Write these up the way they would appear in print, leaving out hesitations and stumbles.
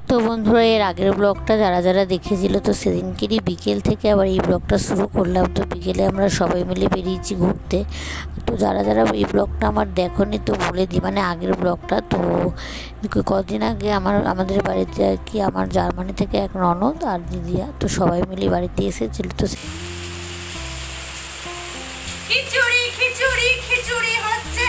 তো বন্ধুরা, এর আগের ব্লগটা যারা যারা দেখেছিল তো সেদিনকেরই বিকেল থেকে আবার এই ব্লগটা শুরু করলাম। তো বিকেলে আমরা সবাই মিলে বেরিয়েছি ঘুরতে। তো যারা যারা এই ব্লগটা আমার দেখোনি তো বলে দিই, মানে আগের ব্লগটা। তো কদিন আগে আমাদের বাড়িতে আর কি আমার জার্মানি থেকে এক ননদ আর দিদিয়া তো সবাই মিলে বাড়িতে এসেছিল। তো খিচুড়ি খিচুড়ি খিচুড়ি হচ্ছে।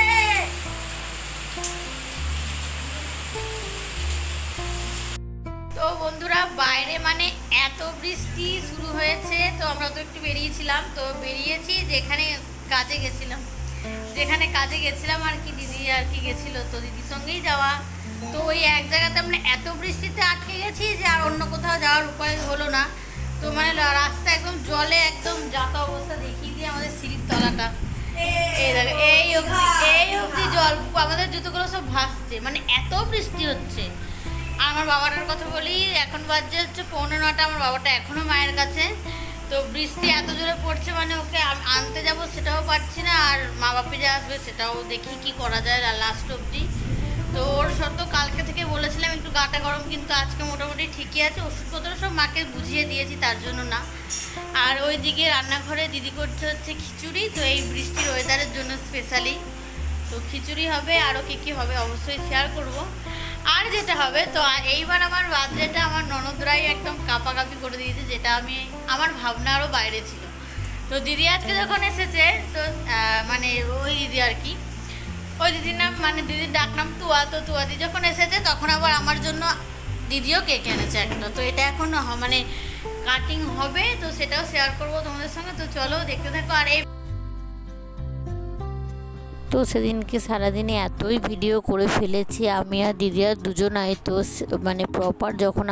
তো বন্ধুরা, বাইরে মানে এত বৃষ্টি শুরু হয়েছে। তো আমরা তো একটু বেরিয়েছিলাম, তো বেরিয়েছি যেখানে কাজে গেছিলাম আর কি, দিদি আর কি গেছিলো, তো দিদির সঙ্গেই যাওয়া। তো ওই এক জায়গাতে আমরা এত বৃষ্টিতে আটকে গেছি যে আর অন্য কোথাও যাওয়ার উপায় হলো না। তো মানে রাস্তা একদম জলে একদম যাতা অবস্থা, দেখিয়ে দিয়ে আমাদের সিঁড়ির তলাটা এই অবধি জল, আমাদের জুতোগুলো সব ভাসছে, মানে এত বৃষ্টি হচ্ছে। আমার বাবাটার কথা বলি, এখন বাজে হচ্ছে 8:45, আমার বাবাটা এখনো মায়ের কাছে। তো বৃষ্টি এত জোরে পড়ছে, মানে ওকে আনতে যাব সেটাও পারছি না, আর মা বাপি যে আসবে সেটাও দেখি কি করা যায় লাস্ট অবধি। তো ওর সত্য কালকে থেকে বলেছিলাম একটু গাটা গরম, কিন্তু আজকে মোটামুটি ঠিকই আছে। ওষুধপত্র সব মাকে বুঝিয়ে দিয়েছি, তার জন্য না। আর ওইদিকে রান্নাঘরে দিদি করছে হচ্ছে খিচুড়ি, তো এই বৃষ্টির ওয়েদারের জন্য স্পেশালি। তো খিচুড়ি হবে, আরও কী হবে অবশ্যই শেয়ার করব। আর যেটা হবে, তো এইবার আমার বার্থডেটা আমার ননদরাই একদম কাঁপাকাঁপি করে দিয়েছে, যেটা আমার ভাবনারও বাইরে ছিল। তো দিদি আজকে যখন এসেছে, তো মানে ওই দিদি আর কি, ওই দিদির নাম মানে দিদির ডাক নাম তুয়া। তো তুয়া দিদি যখন এসেছে তখন আবার আমার জন্য দিদিও কেক এনেছে একটা। তো এটা এখন মানে কাটিং হবে, তো সেটাও শেয়ার করবো তোমাদের সঙ্গে। তো চলো দেখতে থাকো। আর এই তো সেদিনকে সারাদিনে এতই ভিডিও করে ফেলেছি আমি আর দিদিয়া দুজনাই। তো মানে প্রপার যখন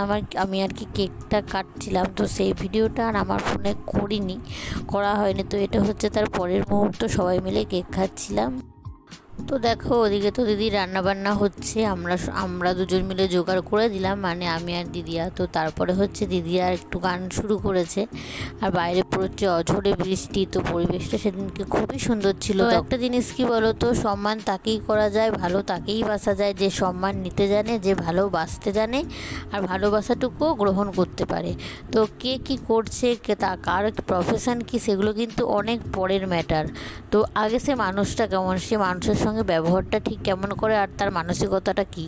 আমি আর কি কেকটা কাটছিলাম, তো সেই ভিডিওটা আর আমার ফোনে করা হয়নি। তো এটা হচ্ছে তার পরের মুহূর্ত, সবাই মিলে কেক খাচ্ছিলাম। তো দেখো ওদিকে তো দিদি রান্নাবান্না হচ্ছে, আমরা দুজন মিলে জোগাড় করে দিলাম, মানে আমি আর দিদিয়া। তো তারপরে হচ্ছে দিদিয়া একটু গান শুরু করেছে, আর বাইরে পড়ছে অঝোরে বৃষ্টি। তো পরিবেশটা সেদিনকে খুবই সুন্দর ছিল। তো একটা জিনিস কি বলো তো, সম্মান তাকেই করা যায়, ভালো তাকেই বাসা যায় যে সম্মান নিতে জানে, যে ভালোবাসতে জানে, আর ভালোবাসাটুকুও গ্রহণ করতে পারে। তো কে কী করছে, কার প্রফেশন কি, সেগুলো কিন্তু অনেক পরের ম্যাটার। তো আগে সে মানুষটা কেমন, সে মানুষের সঙ্গে ব্যবহারটা ঠিক কেমন করে, আর তার মানসিকতাটা কি।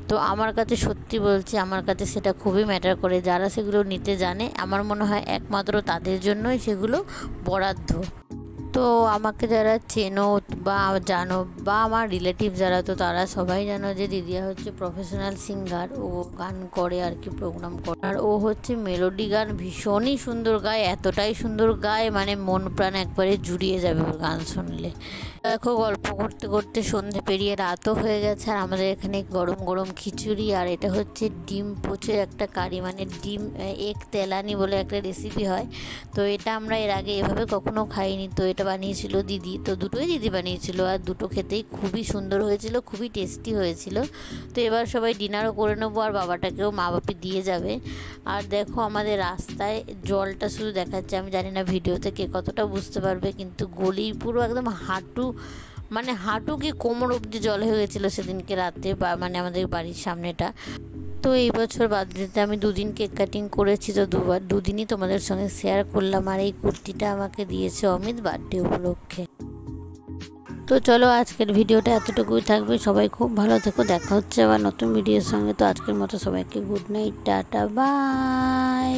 তো আমার কাছে সত্যি বলছি, আমার কাছে সেটা খুবই ম্যাটার করে। যারা সেগুলো নিতে জানে, আমার মনে হয় একমাত্র তাদের জন্যই সেগুলো বরাদ্দ। তো আমাকে যারা চেনো বা জানো বা আমার রিলেটিভ যারা, তো তারা সবাই জানো যে দিদিয়া হচ্ছে প্রফেশনাল সিঙ্গার। ও গান করে আর কি, প্রোগ্রাম করে, আর ও হচ্ছে মেলোডি গান ভীষণই সুন্দর গায়, এতটাই সুন্দর গায় মানে মন প্রাণ একবারে জুড়িয়ে যাবে ওর গান শুনলে। দেখো গল্প করতে করতে সন্ধে পেরিয়ে রাতও হয়ে গেছে, আর আমাদের এখানে গরম গরম খিচুড়ি, আর এটা হচ্ছে ডিম পোচের একটা কারি, মানে ডিম এক তেলানি বলে একটা রেসিপি হয়। তো এটা আমরা এর আগে এভাবে কখনো খাইনি। তো এটা বানিয়েছিল দিদি, তো দুটোই দিদি বানিয়েছিল, আর দুটো খেতেই খুবই সুন্দর হয়েছিল, খুবই টেস্টি হয়েছিল। তো এবার সবাই ডিনারও করে নেবো, আর বাবাটাকেও মা বাপি দিয়ে যাবে। আর দেখো আমাদের রাস্তায় জলটা শুধু দেখাচ্ছে, আমি জানি না ভিডিওতে কে কতটা বুঝতে পারবে, কিন্তু গলি পুরো একদম হাঁটু কি কোমর অবধি জল হয়ে গেছিলো সেদিনকে রাতে, বা মানে আমাদের বাড়ির সামনেটা। তো এই বছর বার্থডেতে আমি দুদিন কেক কাটিং করেছি, তো দুদিনই তোমাদের সঙ্গে শেয়ার করলাম। আর এই কুর্তিটা আমাকে দিয়েছে অমিত বার্থডে উপলক্ষে। তো চলো আজকের ভিডিওটা এতটুকুই থাকবে, সবাই খুব ভালো থেকো, দেখা হচ্ছে আবার নতুন ভিডিওর সঙ্গে। তো আজকের মতো সবাইকে গুড নাইট, টাটা, বাই।